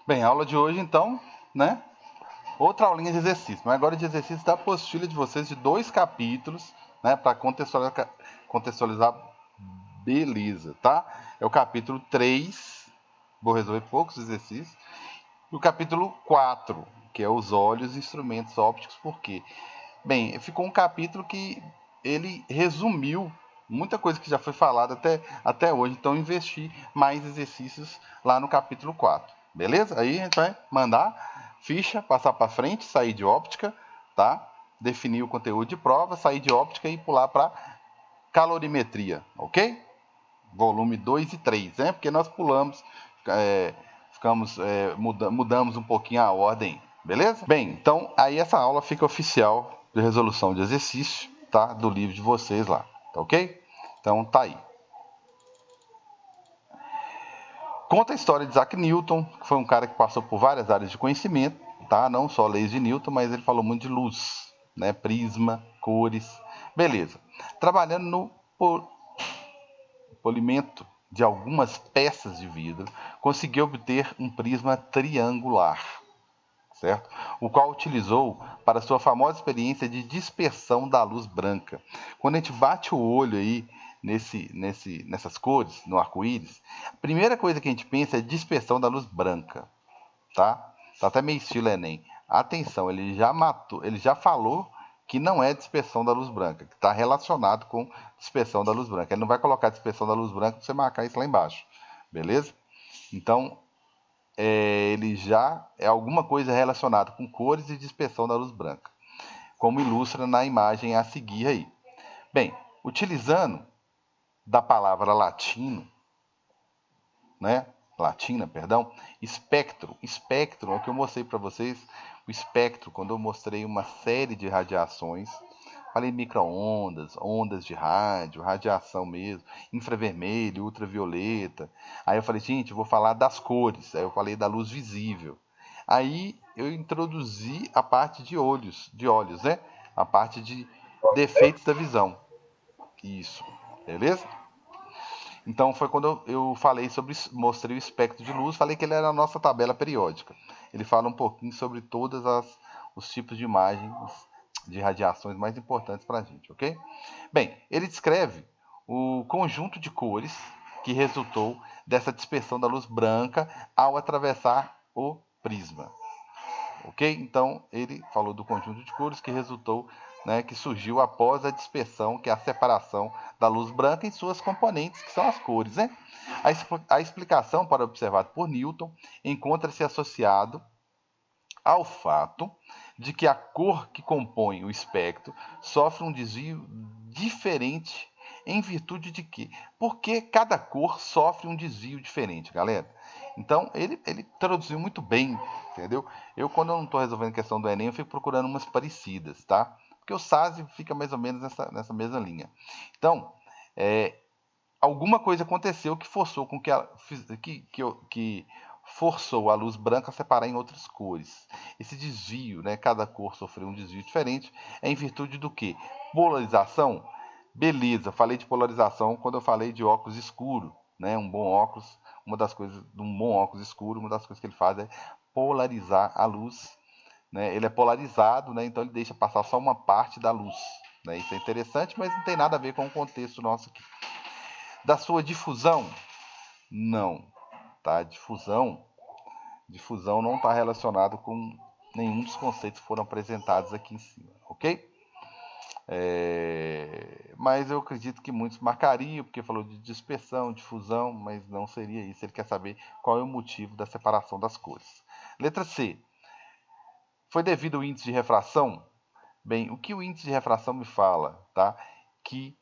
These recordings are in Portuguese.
Bem, a aula de hoje, então, né? Outra aulinha de exercício, mas agora de exercício da apostila de vocês de 2 capítulos, né? Para contextualizar, beleza, tá? É o capítulo 3, vou resolver poucos exercícios, e o capítulo 4, que é os olhos e instrumentos ópticos, por quê? Bem, ficou um capítulo que ele resumiu muita coisa que já foi falada até hoje, então investi mais exercícios lá no capítulo 4, beleza? Aí a gente vai mandar ficha, passar para frente, sair de óptica, tá? Definir o conteúdo de prova, sair de óptica e pular para calorimetria, ok? Volume 2 e 3, né? Porque nós pulamos, mudamos um pouquinho a ordem, beleza? Bem, então aí essa aula fica oficial de resolução de exercício, tá? Do livro de vocês lá, tá ok? Então tá aí. Conta a história de Isaac Newton, que foi um cara que passou por várias áreas de conhecimento, tá? Não só leis de Newton, mas ele falou muito de luz, né? Prisma, cores, beleza. Trabalhando no polimento de algumas peças de vidro, conseguiu obter um prisma triangular, certo? O qual utilizou para sua famosa experiência de dispersão da luz branca. Quando a gente bate o olho aí nessas cores, no arco-íris, a primeira coisa que a gente pensa é dispersão da luz branca, tá? Tá até meio estilo Enem. Atenção, ele já falou que não é dispersão da luz branca, que está relacionado com dispersão da luz branca. Ele não vai colocar dispersão da luz branca para você marcar isso lá embaixo, beleza? Então, ele já é alguma coisa relacionada com cores e dispersão da luz branca, como ilustra na imagem a seguir aí. Bem, utilizando da palavra latino, né? Latina, perdão, espectro. Espectro é o que eu mostrei para vocês. O espectro, quando eu mostrei uma série de radiações, falei micro-ondas, ondas de rádio, radiação mesmo, infravermelho, ultravioleta. Aí eu falei, gente, eu vou falar das cores. Aí eu falei da luz visível. Aí eu introduzi a parte de olhos, né? A parte de defeitos da visão. Isso, beleza? Então foi quando eu falei sobre, mostrei o espectro de luz, falei que ele era a nossa tabela periódica. Ele fala um pouquinho sobre todos os tipos de imagens de radiações mais importantes para a gente, ok? Bem, ele descreve o conjunto de cores que resultou dessa dispersão da luz branca ao atravessar o prisma. Ok? Então, ele falou do conjunto de cores que resultou, né, que surgiu após a dispersão, que é a separação da luz branca em suas componentes, que são as cores. Né? A explicação, para observado por Newton, encontra-se associado ao fato de que a cor que compõe o espectro sofre um desvio diferente em virtude de quê? Porque cada cor sofre um desvio diferente, galera. Então, ele traduziu muito bem, entendeu? Quando eu não estou resolvendo a questão do Enem, eu fico procurando umas parecidas, tá? Porque o SASE fica mais ou menos nessa mesma linha. Então, alguma coisa aconteceu que forçou com que forçou a luz branca a separar em outras cores. Esse desvio, né, cada cor sofreu um desvio diferente, é em virtude do que? Polarização? Beleza, falei de polarização quando eu falei de óculos escuro, né? Um bom óculos, uma das coisas de um bom óculos escuro, uma das coisas que ele faz é polarizar a luz, né? Ele é polarizado, né? Então ele deixa passar só uma parte da luz, né? Isso é interessante, mas não tem nada a ver com o contexto nosso aqui. Da sua difusão? Não, tá? Difusão não está relacionado com nenhum dos conceitos que foram apresentados aqui em cima, ok? Mas eu acredito que muitos marcariam, porque falou de dispersão, difusão, mas não seria isso. Ele quer saber qual é o motivo da separação das cores. Letra C. Foi devido ao índice de refração? Bem, o que o índice de refração me fala, tá? Que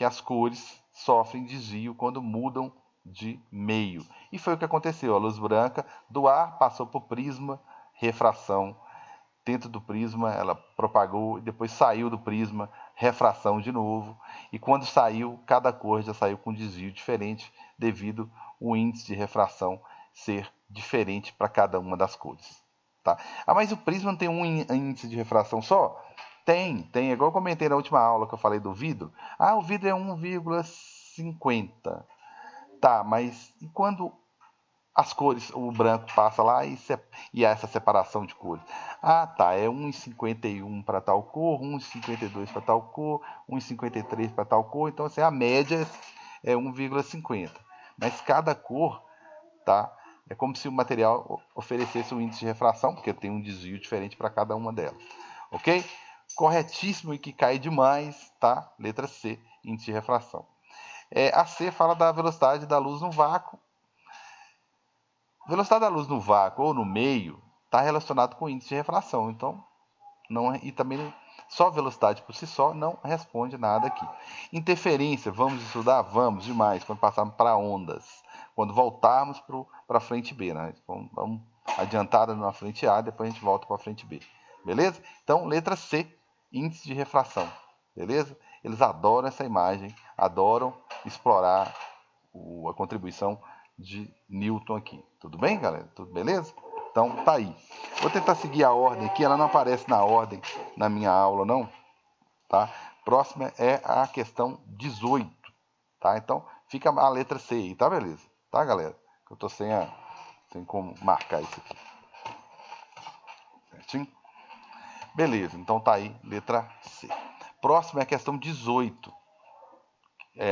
as cores sofrem desvio quando mudam de meio. E foi o que aconteceu. A luz branca do ar passou por prisma, refração. Dentro do prisma, ela propagou e depois saiu do prisma, refração de novo. E quando saiu, cada cor já saiu com desvio diferente, devido ao índice de refração ser diferente para cada uma das cores. Tá? Ah, mas o prisma não tem um índice de refração só? Tem. É igual eu comentei na última aula que eu falei do vidro. Ah, o vidro é 1,50. Tá, mas e quando as cores, o branco passa lá e há essa separação de cores. Ah, tá, é 1,51 para tal cor, 1,52 para tal cor, 1,53 para tal cor. Então, assim, a média é 1,50. Mas cada cor, tá, é como se o material oferecesse um índice de refração, porque tem um desvio diferente para cada uma delas. Ok? Corretíssimo e que cai demais, tá? Letra C, índice de refração. A C fala da velocidade da luz no vácuo. Velocidade da luz no vácuo ou no meio está relacionado com o índice de refração. Então, não, e também só velocidade por si só não responde nada aqui. Interferência, vamos estudar? Vamos demais, quando passarmos para ondas. Quando voltarmos para a frente B, né? Vamos adiantada na frente A, depois a gente volta para a frente B. Beleza? Então, letra C, índice de refração. Beleza? Eles adoram essa imagem, adoram explorar a contribuição de Newton aqui. Tudo bem, galera? Tudo beleza? Então, tá aí. Vou tentar seguir a ordem aqui, ela não aparece na ordem na minha aula, não. Tá? Próxima é a questão 18. Tá? Então, fica a letra C aí, tá? Beleza? Tá, galera? Eu tô sem como marcar isso aqui. Certinho? Beleza, então tá aí, letra C. Próxima é a questão 18.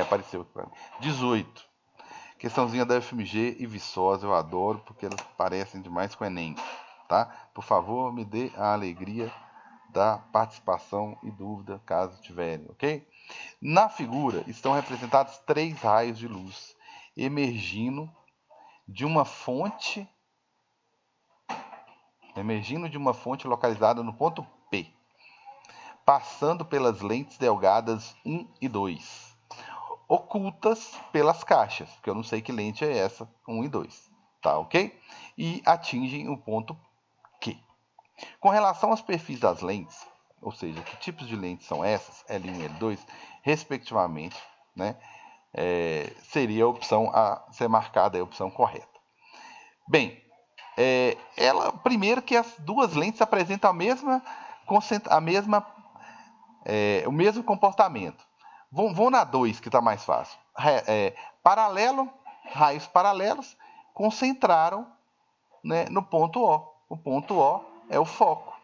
Apareceu aqui pra mim. 18. Questãozinha da FMG e Viçosa, eu adoro, porque elas parecem demais com o Enem, tá? Por favor, me dê a alegria da participação e dúvida, caso tiverem, ok? Na figura estão representados 3 raios de luz emergindo de uma fonte localizada no ponto P, passando pelas lentes delgadas 1 e 2, ocultas pelas caixas, porque eu não sei que lente é essa, 1 e 2, tá ok? E atingem o ponto Q. Com relação aos perfis das lentes, ou seja, que tipos de lentes são essas, L1 e L2, respectivamente, né? Seria a opção a ser marcada, a opção correta. Bem, primeiro que as duas lentes apresentam o mesmo comportamento. Vão na 2, que está mais fácil. Raios paralelos concentraram, né, no ponto O. O ponto O é o foco.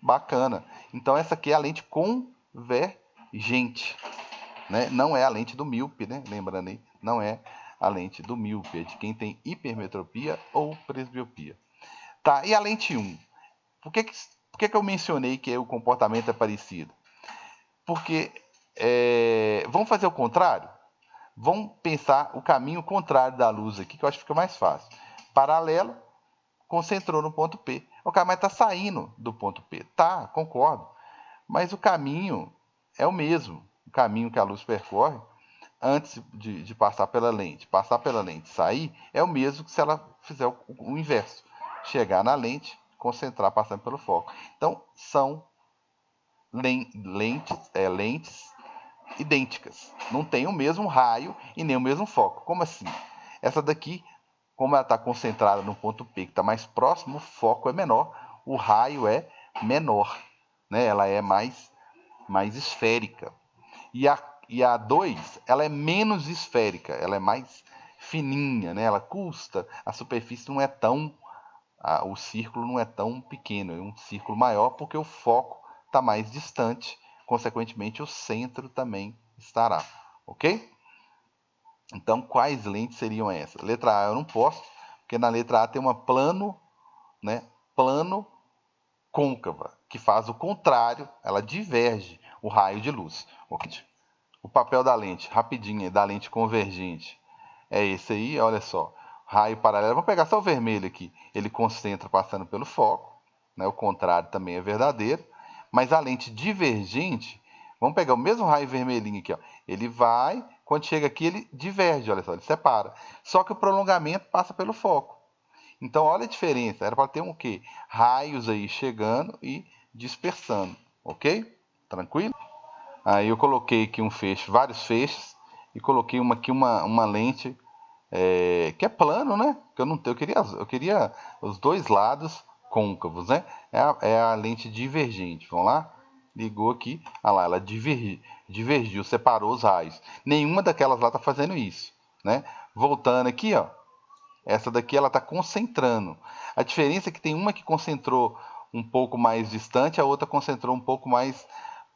Bacana. Então, essa aqui é a lente convergente. Né? Não é a lente do míope, né? Lembrando aí, não é a lente do míope, é de quem tem hipermetropia ou presbiopia. Tá, e a lente 1? Por que eu mencionei que o comportamento é parecido? Porque vamos fazer o contrário? Vamos pensar o caminho contrário da luz aqui, que eu acho que fica mais fácil. Paralelo, concentrou no ponto P. Ok, mas está saindo do ponto P. Tá, concordo. Mas o caminho é o mesmo. O caminho que a luz percorre antes de passar pela lente. Passar pela lente e sair é o mesmo que se ela fizer o inverso. Chegar na lente, concentrar passando pelo foco. Então, são lentes idênticas. Não tem o mesmo raio e nem o mesmo foco. Como assim? Essa daqui, como ela está concentrada no ponto P, que está mais próximo, o foco é menor, o raio é menor. Né? Ela é mais esférica. E a 2, ela é menos esférica, ela é mais fininha, né? Ela custa, a superfície não é tão, o círculo não é tão pequeno, é um círculo maior porque o foco está mais distante, consequentemente o centro também estará, ok? Então, quais lentes seriam essas? Letra A eu não posso, porque na letra A tem uma plano côncava, que faz o contrário, ela diverge o raio de luz. O papel da lente, rapidinho, da lente convergente, é esse aí, olha só. Raio paralelo, vamos pegar só o vermelho aqui. Ele concentra passando pelo foco, né? O contrário também é verdadeiro. Mas a lente divergente, vamos pegar o mesmo raio vermelhinho aqui, ó. Ele vai, quando chega aqui, ele diverge, olha só, ele separa. Só que o prolongamento passa pelo foco. Então, olha a diferença. Era para ter um quê? Raios aí chegando e dispersando, ok? Tranquilo? Aí eu coloquei aqui vários feixes, e coloquei aqui uma lente que é plano, né? Que eu queria os dois lados côncavos, né? É a lente divergente. Vamos lá? Ligou aqui, olha lá, ela divergiu, separou os raios. Nenhuma daquelas lá está fazendo isso, né? Voltando aqui, ó. Essa daqui ela está concentrando. A diferença é que tem uma que concentrou um pouco mais distante, a outra concentrou um pouco mais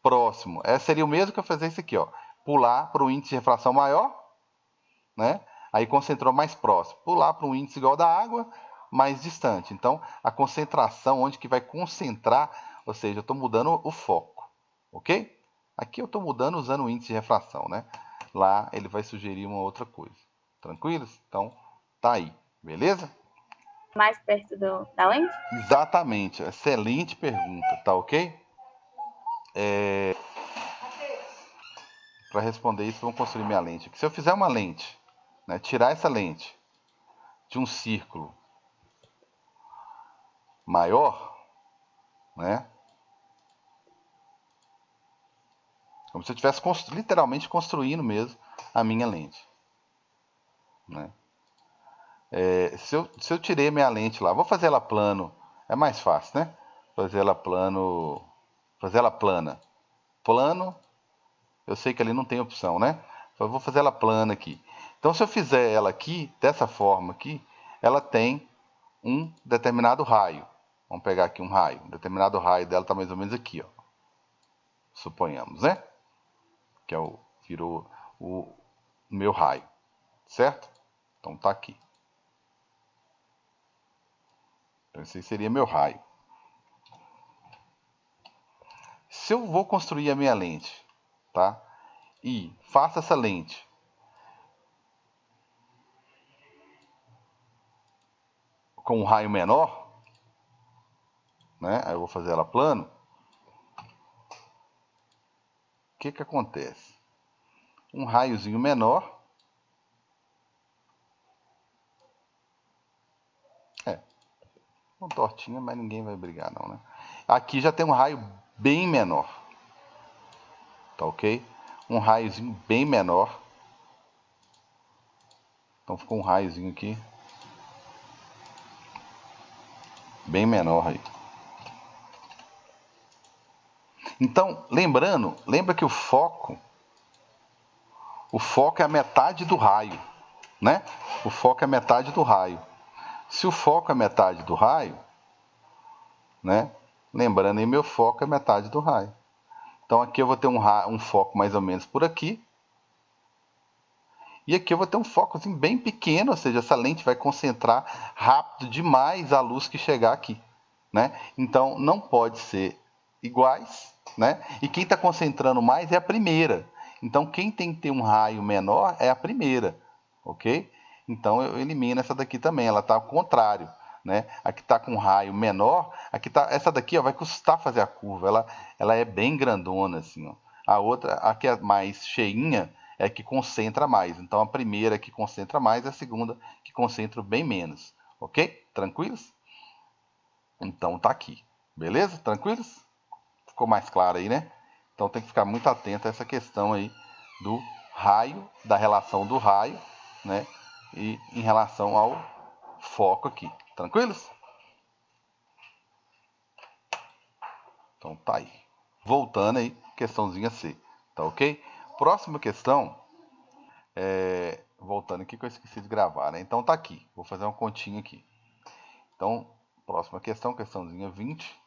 próximo. Essa seria o mesmo que eu fazer isso aqui, ó. Pular para o índice de refração maior, né? Aí concentrou mais próximo. Pular para um índice igual da água, mais distante. Então, a concentração, onde que vai concentrar, ou seja, eu estou mudando o foco, ok? Aqui eu estou mudando usando o índice de refração, né? Lá ele vai sugerir uma outra coisa. Tranquilos? Então, tá aí, beleza? Mais perto da lente? Exatamente, excelente pergunta, tá ok? Para responder isso, vamos construir minha lente aqui. Se eu fizer uma lente, né, tirar essa lente de um círculo maior, né? Como se eu estivesse literalmente construindo mesmo a minha lente, né? Se eu tirei minha lente lá, vou fazer ela plano, é mais fácil, né? Fazer ela plano, fazer ela plana. Plano, eu sei que ali não tem opção, né? Eu vou fazer ela plana aqui. Então, se eu fizer ela aqui, dessa forma aqui, ela tem um determinado raio. Vamos pegar aqui um raio. Um determinado raio dela está mais ou menos aqui, ó. Suponhamos, né? Que é virou o meu raio, certo? Então tá aqui. Então esse seria meu raio. Se eu vou construir a minha lente, tá? E faço essa lente com um raio menor, né? Aí eu vou fazer ela plano. O que que acontece? Um raiozinho menor. Uma tortinha, mas ninguém vai brigar não, né? Aqui já tem um raio bem menor. Tá ok? Um raiozinho bem menor. Então ficou um raiozinho aqui. Bem menor aí. Então, lembra que o foco é a metade do raio, né? O foco é a metade do raio. Se o foco é metade do raio, né? Lembrando aí, meu foco é metade do raio. Então aqui eu vou ter um foco mais ou menos por aqui. E aqui eu vou ter um foco assim, bem pequeno, ou seja, essa lente vai concentrar rápido demais a luz que chegar aqui, né? Então não pode ser iguais, né? E quem está concentrando mais é a primeira. Então quem tem que ter um raio menor é a primeira, ok? Então eu elimino essa daqui também, ela está ao contrário, né? A que está com um raio menor, aqui tá, essa daqui ó, vai custar fazer a curva, ela é bem grandona assim, ó. A outra, a que é mais cheinha, é que concentra mais. Então a primeira que concentra mais é a segunda que concentra bem menos, ok? Tranquilos? Então tá aqui, beleza? Tranquilos? Ficou mais claro aí, né? Então tem que ficar muito atento a essa questão aí do raio, da relação do raio, né? E em relação ao foco aqui, tranquilos? Então tá aí. Voltando aí, questãozinha C, tá ok? Próxima questão, voltando aqui que eu esqueci de gravar, né? Então tá aqui, vou fazer uma continha aqui. Então, próxima questão, questãozinha 20.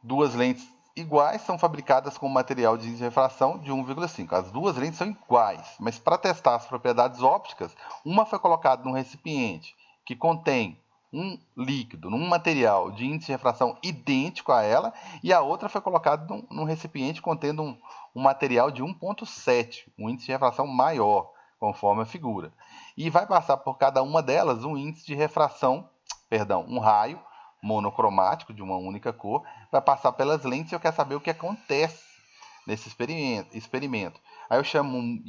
Duas lentes iguais são fabricadas com material de refração de 1,5. As duas lentes são iguais, mas para testar as propriedades ópticas, uma foi colocada num recipiente que contém um líquido, num material de índice de refração idêntico a ela, e a outra foi colocada num recipiente contendo um material de 1,7, um índice de refração maior, conforme a figura. E vai passar por cada uma delas um índice de refração, perdão, um raio monocromático de uma única cor, vai passar pelas lentes e eu quero saber o que acontece nesse experimento. Aí eu chamo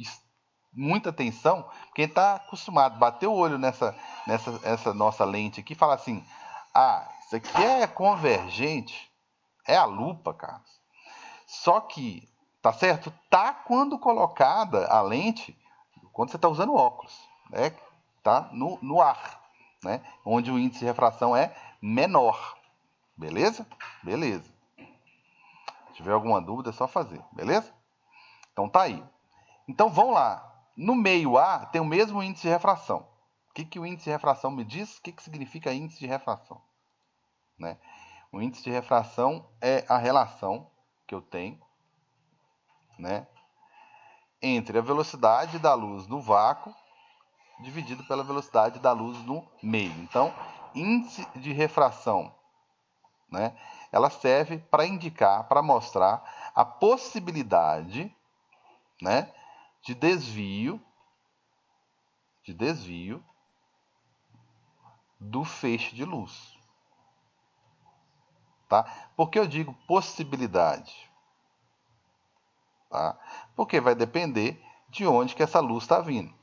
muita atenção, quem está acostumado a bater o olho nessa essa nossa lente aqui e falar assim, ah, isso aqui é convergente, é a lupa, Carlos. Só que, tá certo? Tá quando colocada a lente, quando você está usando óculos, né? Tá no ar, né? Onde o índice de refração é menor. Beleza? Beleza. Se tiver alguma dúvida, é só fazer. Beleza? Então tá aí. Então vamos lá. No meio A tem o mesmo índice de refração. O que o índice de refração me diz? O que significa índice de refração? Né? O índice de refração é a relação que eu tenho, né, entre a velocidade da luz no vácuo dividido pela velocidade da luz no meio. Então, índice de refração, né, ela serve para indicar, para mostrar a possibilidade, né, de desvio do feixe de luz. Tá? Por que eu digo possibilidade? Tá? Porque vai depender de onde que essa luz está vindo.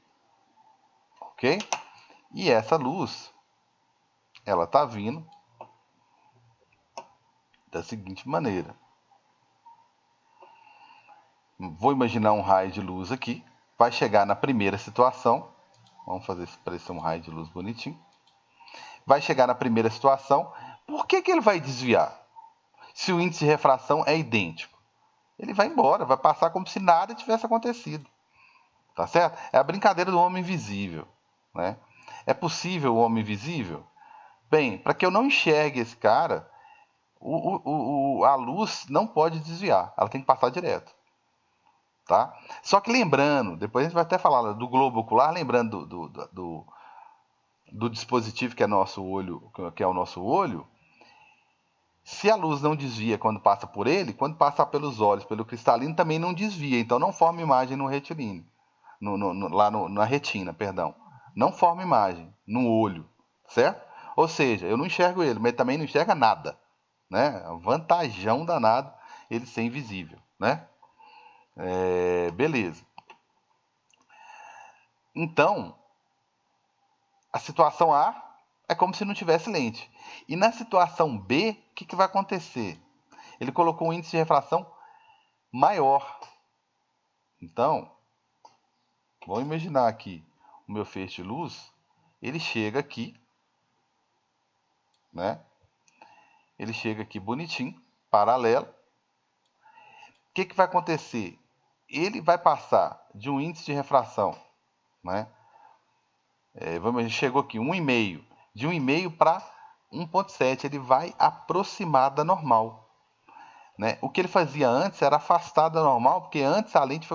Ok? E essa luz, ela está vindo da seguinte maneira. Vou imaginar um raio de luz aqui. Vai chegar na primeira situação. Vamos fazer isso parecer um raio de luz bonitinho. Vai chegar na primeira situação. Por que ele vai desviar? Se o índice de refração é idêntico. Ele vai embora, vai passar como se nada tivesse acontecido. Tá certo? É a brincadeira do homem invisível. Né? É possível o homem invisível? Bem, para que eu não enxergue esse cara, a luz não pode desviar, ela tem que passar direto. Tá? Só que lembrando, depois a gente vai até falar do globo ocular, lembrando do dispositivo que é nosso olho, que é o nosso olho, se a luz não desvia quando passa por ele, quando passa pelos olhos, pelo cristalino, também não desvia, então não forma imagem no retilíneo, na retina, perdão. Não forma imagem no olho, certo? Ou seja, eu não enxergo ele, mas também não enxerga nada, né? Vantajão danado ele ser invisível, né? Beleza. Então, a situação A é como se não tivesse lente. E na situação B, o que vai acontecer? Ele colocou um índice de refração maior. Então, vamos imaginar aqui o meu feixe de luz. Ele chega aqui, né? Ele chega aqui bonitinho, paralelo. O que vai acontecer? Ele vai passar de um índice de refração, né? Chegou aqui 1,5. De 1,5 para 1,7. Ele vai aproximar da normal. Né? O que ele fazia antes era afastar da normal, porque antes a lente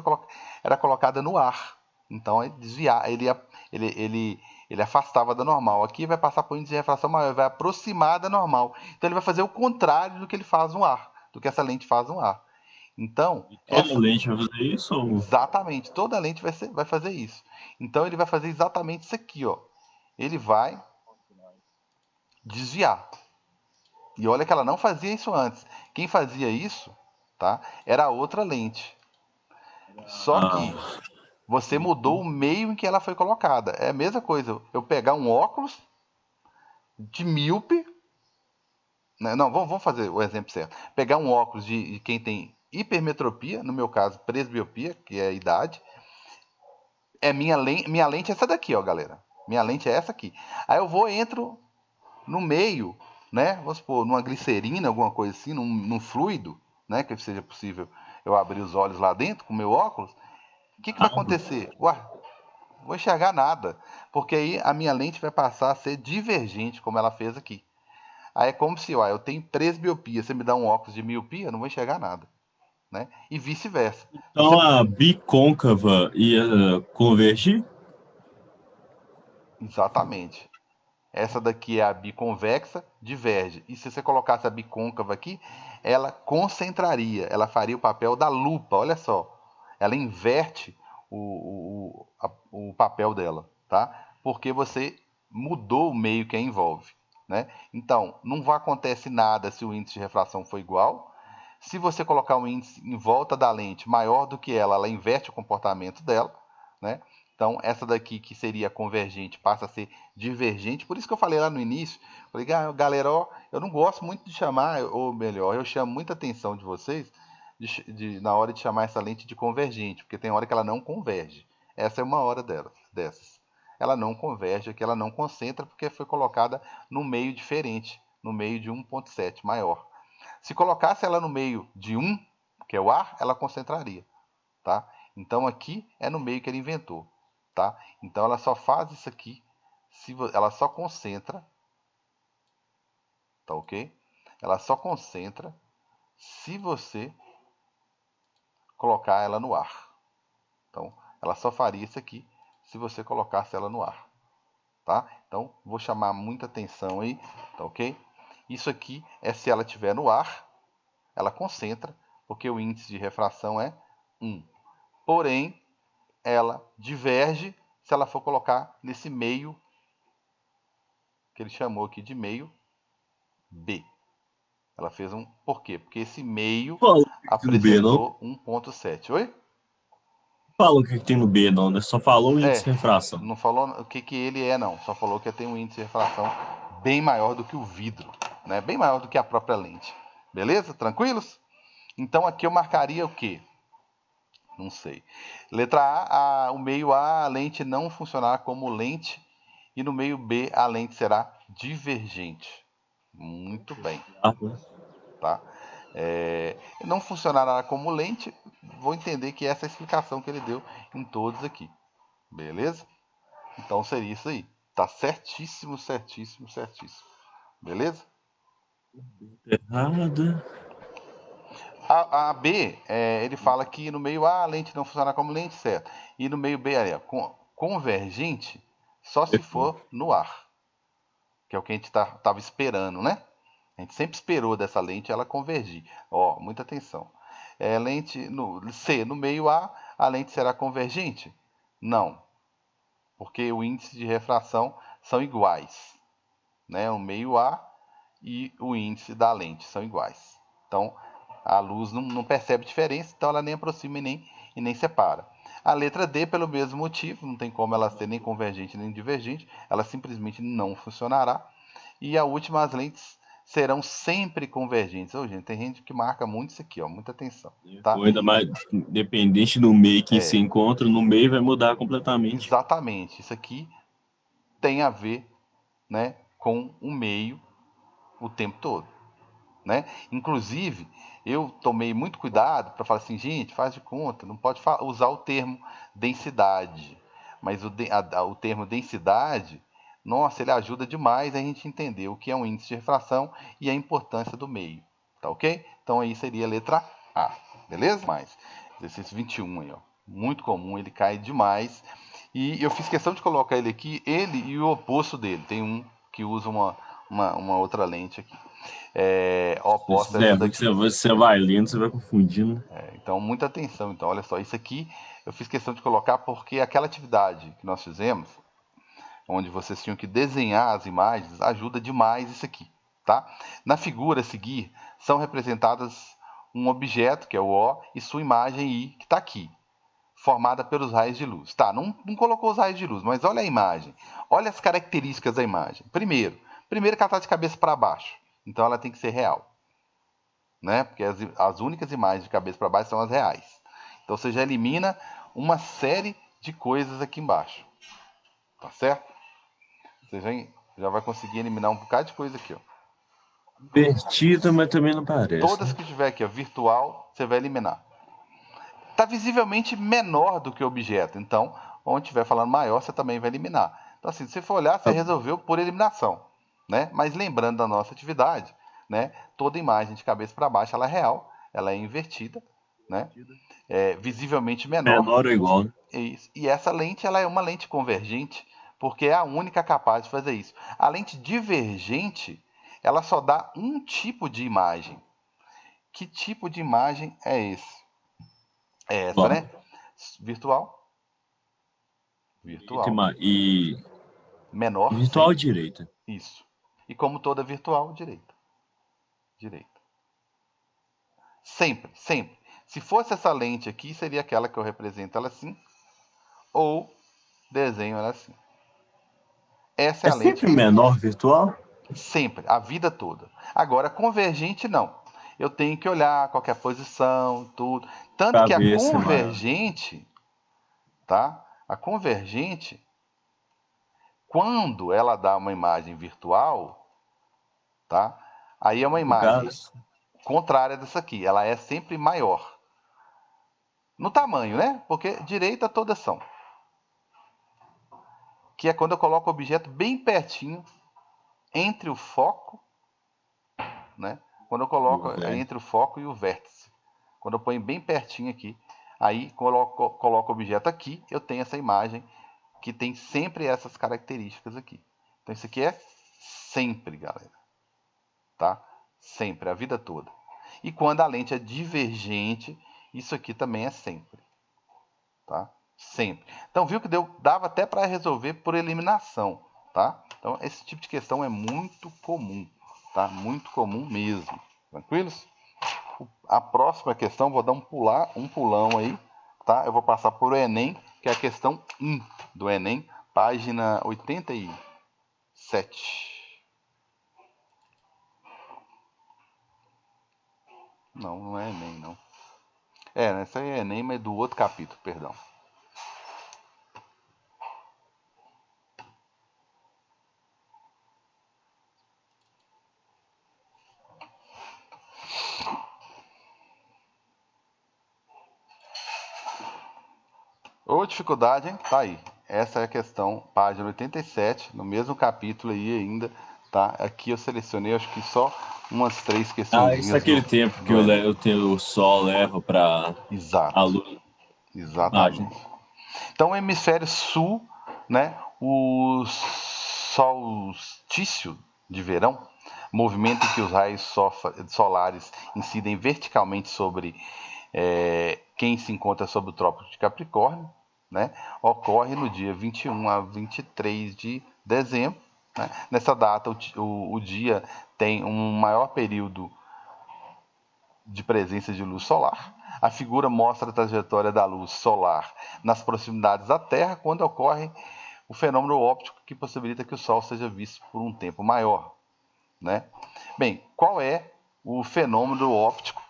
era colocada no ar. Então ele desviar, ele afastava da normal. Aqui vai passar por índice de refração maior, vai aproximar da normal. Então ele vai fazer o contrário do que ele faz no ar, do que essa lente faz no ar. Então, toda lente vai fazer isso? Ou... Exatamente, toda lente vai fazer isso. Então ele vai fazer exatamente isso aqui, ó. Ele vai desviar. E olha que ela não fazia isso antes. Quem fazia isso, tá? Era a outra lente. Só que você mudou o meio em que ela foi colocada. É a mesma coisa. Eu pegar um óculos de míope, né? Não, vamos fazer o exemplo certo. Pegar um óculos de quem tem hipermetropia, no meu caso presbiopia, que é a idade. Minha lente é essa daqui, ó, galera. Minha lente é essa aqui. Aí eu entro no meio, né? Vamos supor, numa glicerina, alguma coisa assim, num fluido, né? Que seja possível eu abrir os olhos lá dentro com o meu óculos. O que vai acontecer? Ué, não vou enxergar nada. Porque aí a minha lente vai passar a ser divergente, como ela fez aqui. Aí é como se, eu tenho presbiopia. Você me dá um óculos de miopia, eu não vou enxergar nada. Né? E vice-versa. Então a bicôncava ia convergir? Exatamente. Essa daqui é a biconvexa, diverge. E se você colocasse a bicôncava aqui, ela concentraria, ela faria o papel da lupa, olha só. Ela inverte o papel dela, tá? Porque você mudou o meio que a envolve. Né? Então, não vai acontecer nada se o índice de refração for igual. Se você colocar um índice em volta da lente maior do que ela inverte o comportamento dela. Né? Então, essa daqui que seria convergente passa a ser divergente. Por isso que eu falei lá no início, falei, galera, eu não gosto muito de chamar, ou melhor, eu chamo muita atenção de vocês na hora de chamar essa lente de convergente, porque tem hora que ela não converge. Essa é uma hora dessas. Ela não converge, aqui ela não concentra, porque foi colocada no meio diferente, no meio de 1,7 maior. Se colocasse ela no meio de 1, que é o ar, ela concentraria. Tá? Então aqui é no meio que ele inventou. Tá? Então ela só faz isso aqui ela só concentra, tá ok? Ela só concentra se você colocar ela no ar. Então, ela só faria isso aqui se você colocasse ela no ar, tá? Então, vou chamar muita atenção aí, tá ok? Isso aqui é se ela estiver no ar, ela concentra, porque o índice de refração é 1. Porém, ela diverge se ela for colocar nesse meio, que ele chamou aqui de meio B. Ela fez um... Por quê? Porque esse meio Fala o que tem no B, não? apresentou 1,7. Oi? Fala o que tem no B, não, né? Só falou o índice de refração. Não falou o que ele é, não. Só falou que tem um índice de refração bem maior do que o vidro, né? Bem maior do que a própria lente. Beleza? Tranquilos? Então aqui eu marcaria o quê? Não sei. Letra A, o meio A, a lente não funcionará como lente. E no meio B, a lente será divergente. Muito bem. Tá? Não funcionará como lente. Vou entender que essa é a explicação que ele deu em todos aqui. Beleza? Então seria isso aí. Tá certíssimo, certíssimo, certíssimo. Beleza? Errada. A B, ele fala que no meio A a lente não funciona como lente, certo? E no meio B, convergente, só se for no ar. Que é o que a gente estava esperando, né? A gente sempre esperou dessa lente ela convergir. Ó, muita atenção. Lente no C, no meio a lente será convergente? Não, porque o índice de refração são iguais, né? O meio A e o índice da lente são iguais. Então, a luz não percebe diferença, então ela nem aproxima e nem separa. A letra D, pelo mesmo motivo, não tem como ela ser nem convergente nem divergente, ela simplesmente não funcionará. E a última, as lentes serão sempre convergentes. Gente, tem gente que marca muito isso aqui, ó, muita atenção. Tá? Ou ainda mais, dependente do meio que se encontra, no meio vai mudar completamente. Exatamente. Isso aqui tem a ver, né, com o meio o tempo todo. Né? Inclusive, eu tomei muito cuidado para falar assim, gente, faz de conta, não pode usar o termo densidade, mas o termo densidade, nossa, ele ajuda demais a gente entender o que é um índice de refração e a importância do meio, tá ok? Então aí seria a letra A, beleza? Mais, exercício 21 aí, ó, muito comum, ele cai demais, e eu fiz questão de colocar ele aqui, ele e o oposto dele, tem um que usa uma outra lente aqui. Oposta a essa daqui. Você vai lendo, você vai confundindo. Então, muita atenção. Então, olha só, isso aqui eu fiz questão de colocar porque aquela atividade que nós fizemos, onde vocês tinham que desenhar as imagens, ajuda demais isso aqui, tá? Na figura a seguir, são representadas um objeto, que é o O, e sua imagem I, que está aqui, formada pelos raios de luz. Tá, não colocou os raios de luz, mas olha a imagem. Olha as características da imagem. Primeiro que ela está de cabeça para baixo, então ela tem que ser real. Né? Porque as únicas imagens de cabeça para baixo são as reais. Então você já elimina uma série de coisas aqui embaixo. Tá certo? Você já vai conseguir eliminar um bocado de coisa aqui. Ó. Invertida, mas também não parece. Todas que tiver aqui, ó, virtual, você vai eliminar. Está visivelmente menor do que o objeto. Então, onde estiver falando maior, você também vai eliminar. Então, assim, se você for olhar, você resolveu por eliminação. Né? Mas lembrando da nossa atividade, né? Toda imagem de cabeça para baixo ela é real, ela é invertida, né? Visivelmente menor. Menor ou igual, né? E essa lente ela é uma lente convergente, porque é a única capaz de fazer isso. A lente divergente, ela só dá um tipo de imagem. Que tipo de imagem é esse? É essa, né? Virtual. E menor. Virtual sempre. Direita. Isso. E como toda virtual, direita. Direita. Sempre, sempre. Se fosse essa lente aqui, seria aquela que eu represento ela assim, ou desenho ela assim. Essa é a lente. Sempre menor virtual? Sempre, a vida toda. Agora, convergente não. Eu tenho que olhar qualquer posição, tudo. Tanto que a convergente, tá? A convergente, quando ela dá uma imagem virtual, tá? Aí é uma imagem contrária dessa aqui. Ela é sempre maior. No tamanho, né? Porque direita todas são. que é quando eu coloco o objeto bem pertinho entre o foco, né? Quando eu coloco entre o foco e o vértice. Quando eu ponho bem pertinho aqui, aí coloco o objeto aqui, eu tenho essa imagem que tem sempre essas características aqui. Então isso aqui é sempre, galera. Tá? Sempre, a vida toda. E quando a lente é divergente, isso aqui também é sempre. Tá? Sempre. Então viu que dava até para resolver por eliminação. Tá? Então esse tipo de questão é muito comum. Tá? Muito comum mesmo. Tranquilos? A próxima questão, vou dar um pulão aí. Tá? Eu vou passar por o Enem, que é a questão 1 do Enem, página 87. Não, não é Enem, não. Essa aí é Enem, mas do outro capítulo, perdão. Ou dificuldade, hein? Tá aí. Essa é a questão, página 87, no mesmo capítulo aí ainda, tá? Aqui eu selecionei, acho que só umas 3 questões. Isso é aquele tempo que o Sol leva para a Exato. Lua. Exatamente. Então, o hemisfério sul, né? O solstício de verão, movimento em que os raios solares incidem verticalmente sobre quem se encontra sob o Trópico de Capricórnio, né? Ocorre no dia 21 a 23 de dezembro. Né? Nessa data, o dia tem um maior período de presença de luz solar. A figura mostra a trajetória da luz solar nas proximidades da Terra quando ocorre o fenômeno óptico que possibilita que o Sol seja visto por um tempo maior. Né? Bem, qual é o fenômeno óptico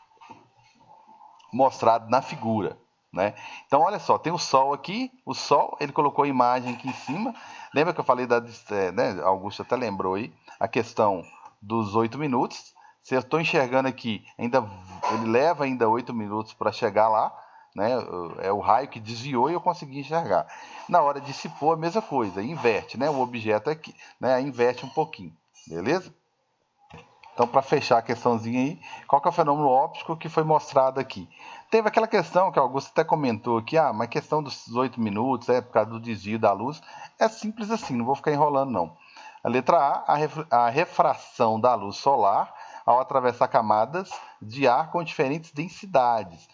mostrado na figura? Né? Então, olha só, tem o Sol aqui, o Sol, ele colocou a imagem aqui em cima. Lembra que eu falei né, Augusto até lembrou aí, a questão dos 8 minutos. Se eu estou enxergando aqui, ele leva ainda 8 minutos para chegar lá, né? É o raio que desviou e eu consegui enxergar. Na hora de se pôr, a mesma coisa, inverte, né? O objeto aqui, né? Inverte um pouquinho, beleza? Então, para fechar a questãozinha aí, qual que é o fenômeno óptico que foi mostrado aqui? Teve aquela questão que o Augusto até comentou aqui, mas a questão dos 8 minutos, por causa do desvio da luz, é simples assim, não vou ficar enrolando não. A letra A refração da luz solar ao atravessar camadas de ar com diferentes densidades.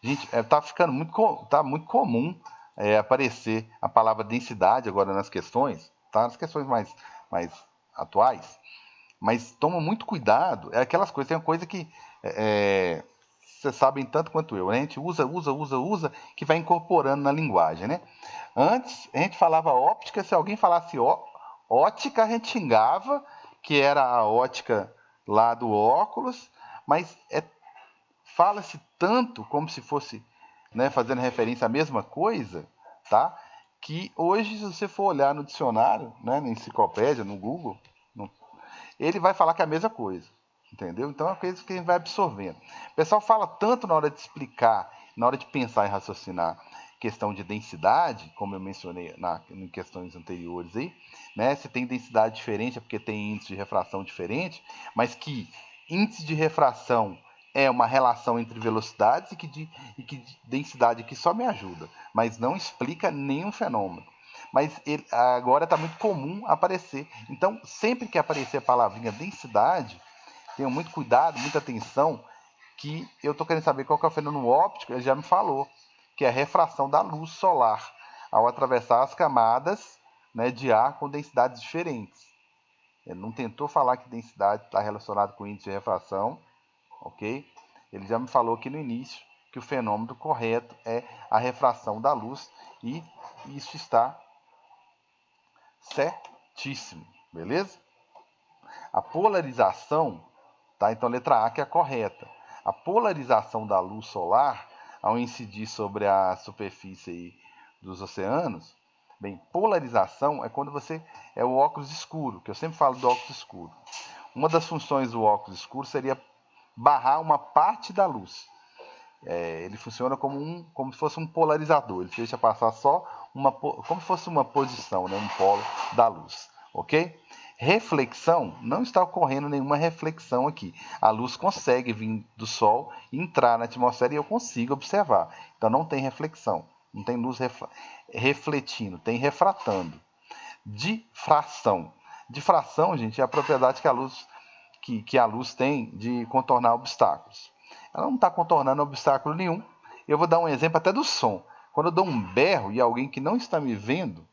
Gente, tá muito comum aparecer a palavra densidade agora nas questões, tá? Nas questões mais atuais. Mas toma muito cuidado, é aquelas coisas, tem uma coisa que vocês sabem tanto quanto eu, né? A gente usa, que vai incorporando na linguagem, né? Antes, a gente falava óptica, se alguém falasse ótica, a gente xingava, que era a ótica lá do óculos, mas fala-se tanto como se fosse, né, fazendo referência à mesma coisa, tá? Que hoje, se você for olhar no dicionário, né, na enciclopédia, no Google, ele vai falar que é a mesma coisa, entendeu? Então é uma coisa que a gente vai absorvendo. O pessoal fala tanto na hora de explicar, na hora de pensar e raciocinar questão de densidade, como eu mencionei em questões anteriores aí, né? Se tem densidade diferente é porque tem índice de refração diferente, mas que índice de refração é uma relação entre velocidades e que densidade aqui só me ajuda, mas não explica nenhum fenômeno. Mas agora está muito comum aparecer. Então, sempre que aparecer a palavrinha densidade, tenham muito cuidado, muita atenção, que eu estou querendo saber qual que é o fenômeno óptico, ele já me falou, que é a refração da luz solar ao atravessar as camadas, né, de ar com densidades diferentes. Ele não tentou falar que densidade está relacionada com índice de refração, ok? Ele já me falou aqui no início que o fenômeno correto é a refração da luz e isso está certíssimo, beleza? A polarização, tá? Então, letra A que é a correta. A polarização da luz solar, ao incidir sobre a superfície aí dos oceanos, bem, polarização é quando você é o óculos escuro, que eu sempre falo do óculos escuro. Uma das funções do óculos escuro seria barrar uma parte da luz. Ele funciona como se fosse um polarizador, ele deixa passar só como se fosse uma posição, né? Um polo da luz, ok? Reflexão, não está ocorrendo nenhuma reflexão aqui. A luz consegue vir do Sol, entrar na atmosfera e eu consigo observar. Então não tem reflexão, não tem luz refletindo, tem refratando. Difração. Difração, gente, é a propriedade que a luz tem de contornar obstáculos. Ela não está contornando obstáculo nenhum. Eu vou dar um exemplo até do som. Quando eu dou um berro e alguém que não está me vendo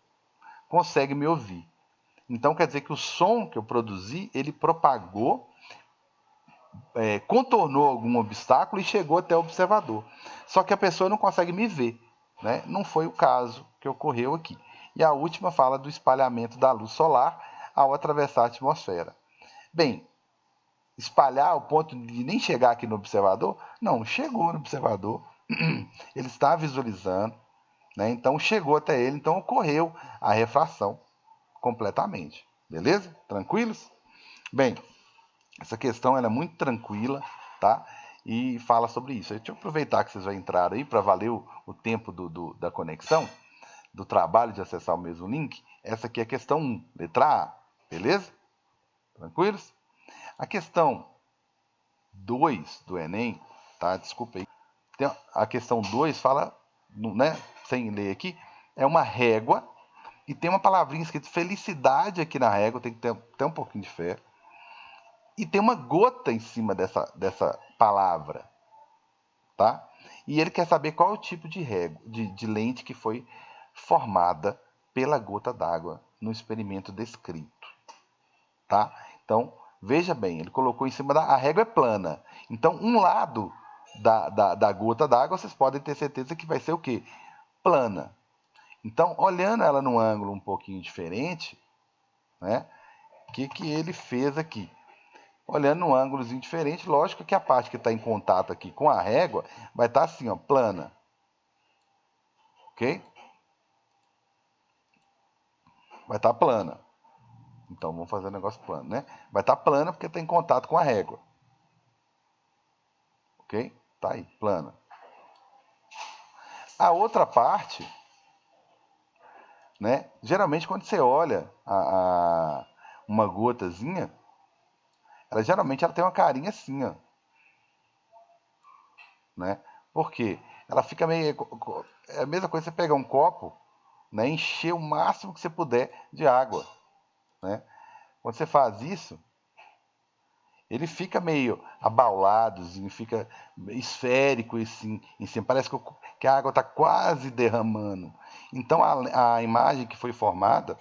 consegue me ouvir. Então quer dizer que o som que eu produzi, ele propagou, contornou algum obstáculo e chegou até o observador. Só que a pessoa não consegue me ver, né? Não foi o caso que ocorreu aqui. E a última fala do espalhamento da luz solar ao atravessar a atmosfera. Bem, espalhar ao ponto de nem chegar aqui no observador? Não, chegou no observador, ele está visualizando, né? Então chegou até ele, então ocorreu a refração completamente. Beleza? Tranquilos? Bem, essa questão ela é muito tranquila, tá? E fala sobre isso. Deixa eu aproveitar que vocês já entraram aí para valer o tempo da conexão, do trabalho de acessar o mesmo link. Essa aqui é a questão 1, letra A. Beleza? Tranquilos? A questão 2 do Enem, tá? Desculpa aí. A questão 2 fala, né, sem ler aqui, é uma régua e tem uma palavrinha escrita felicidade aqui na régua, tem que ter até um pouquinho de fé. E tem uma gota em cima dessa palavra, tá? E ele quer saber qual é o tipo de régua, de lente que foi formada pela gota d'água no experimento descrito, tá? Então, veja bem, ele colocou em cima a régua é plana. Então, um lado da gota d'água, vocês podem ter certeza que vai ser o quê? Plana. Então, olhando ela num ângulo um pouquinho diferente, né? O que ele fez aqui? Olhando num ângulozinho diferente, lógico que a parte que está em contato aqui com a régua vai estar assim, ó, plana. Ok? Vai estar plana. Então, vamos fazer o negócio plano, né? Vai estar plana porque está em contato com a régua. Ok? Tá aí, plana. A outra parte, né? Geralmente quando você olha uma gotazinha, geralmente ela tem uma carinha assim, ó, né? Por quê? Ela fica meio... É a mesma coisa que você pegar um copo, né? Encher o máximo que você puder de água, né? Quando você faz isso, ele fica meio abauladozinho, fica esférico assim, em cima. Parece que a água está quase derramando. Então a imagem que foi formada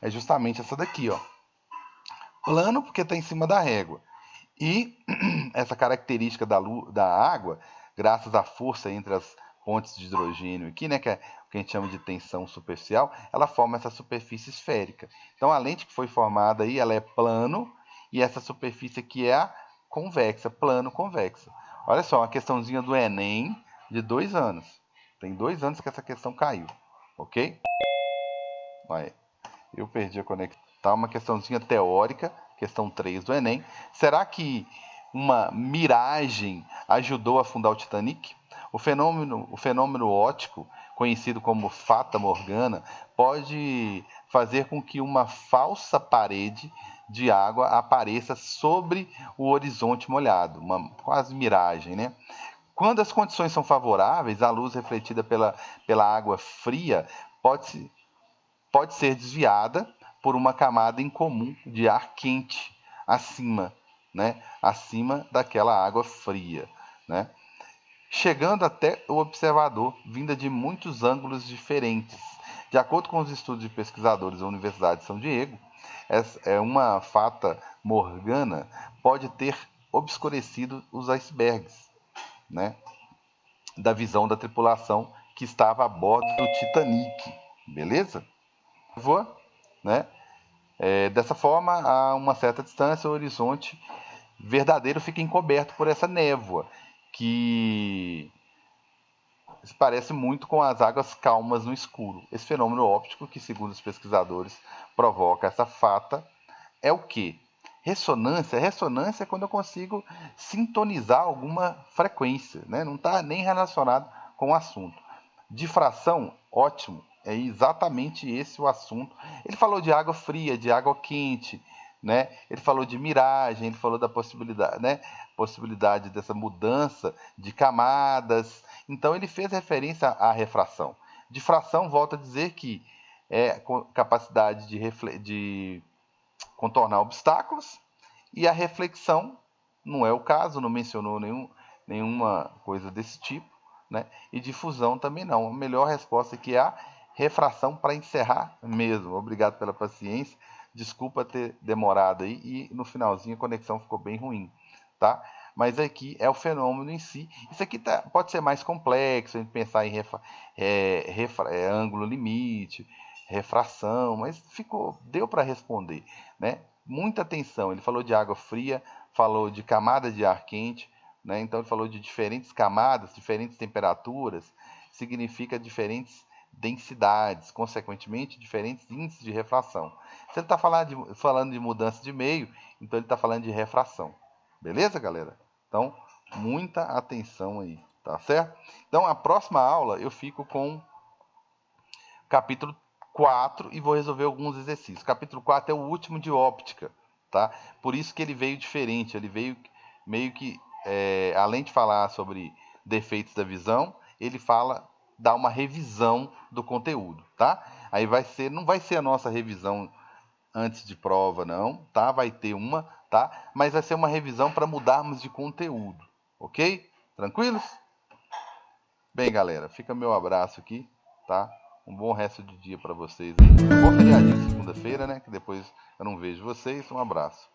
é justamente essa daqui, ó. Plano porque está em cima da régua. E essa característica da água, graças à força entre as pontes de hidrogênio aqui, né, que é o que a gente chama de tensão superficial, ela forma essa superfície esférica. Então a lente que foi formada aí, ela é plano, e essa superfície aqui é a convexa, plano convexa. Olha só, uma questãozinha do Enem de 2 anos. Tem 2 anos que essa questão caiu, ok? Vai. Eu perdi a conexão. Tá, uma questãozinha teórica, questão 3 do Enem. Será que uma miragem ajudou a afundar o Titanic? O fenômeno óptico, conhecido como Fata Morgana, pode fazer com que uma falsa parede de água apareça sobre o horizonte molhado, uma quase miragem, né? Quando as condições são favoráveis, a luz refletida pela água fria pode ser desviada por uma camada incomum de ar quente acima, né? Acima daquela água fria, né? Chegando até o observador, vinda de muitos ângulos diferentes. De acordo com os estudos de pesquisadores da Universidade de São Diego, uma fata morgana pode ter obscurecido os icebergs, né, da visão da tripulação que estava a bordo do Titanic. Beleza? Né? Dessa forma, a uma certa distância, o horizonte verdadeiro fica encoberto por essa névoa, que se parece muito com as águas calmas no escuro. Esse fenômeno óptico, que segundo os pesquisadores provoca essa fata, é o quê? Ressonância. Ressonância é quando eu consigo sintonizar alguma frequência, né? Não está nem relacionado com o assunto. Difração, ótimo. É exatamente esse o assunto. Ele falou de água fria, de água quente, né? Ele falou de miragem, ele falou da possibilidade, né? Possibilidade dessa mudança de camadas. Então ele fez referência à refração. Difração, volta a dizer que é capacidade de contornar obstáculos, e a reflexão não é o caso, não mencionou nenhuma coisa desse tipo, né? E difusão também não. A melhor resposta aqui é a refração, para encerrar mesmo. Obrigado pela paciência. Desculpa ter demorado aí e no finalzinho a conexão ficou bem ruim, tá? Mas aqui é o fenômeno em si. Isso aqui pode ser mais complexo, a gente pensar em ângulo limite, refração, mas deu para responder, né? Muita atenção. Ele falou de água fria, falou de camada de ar quente, né? Então ele falou de diferentes camadas, diferentes temperaturas, significa diferentes densidades, consequentemente diferentes índices de refração. Se ele está falando de mudança de meio, então ele está falando de refração. Beleza, galera? Então, muita atenção aí, tá certo? Então, a próxima aula eu fico com capítulo 4 e vou resolver alguns exercícios. Capítulo 4 é o último de óptica, tá? Por isso que ele veio diferente, ele veio meio que, além de falar sobre defeitos da visão, ele dá uma revisão do conteúdo, tá? Aí não vai ser a nossa revisão antes de prova, não, tá? Vai ter uma, tá? Mas vai ser uma revisão para mudarmos de conteúdo, ok? Tranquilos? Bem, galera, fica meu abraço aqui, tá? Um bom resto de dia para vocês aí. Bom feriadinho segunda-feira, né? Que depois eu não vejo vocês. Um abraço.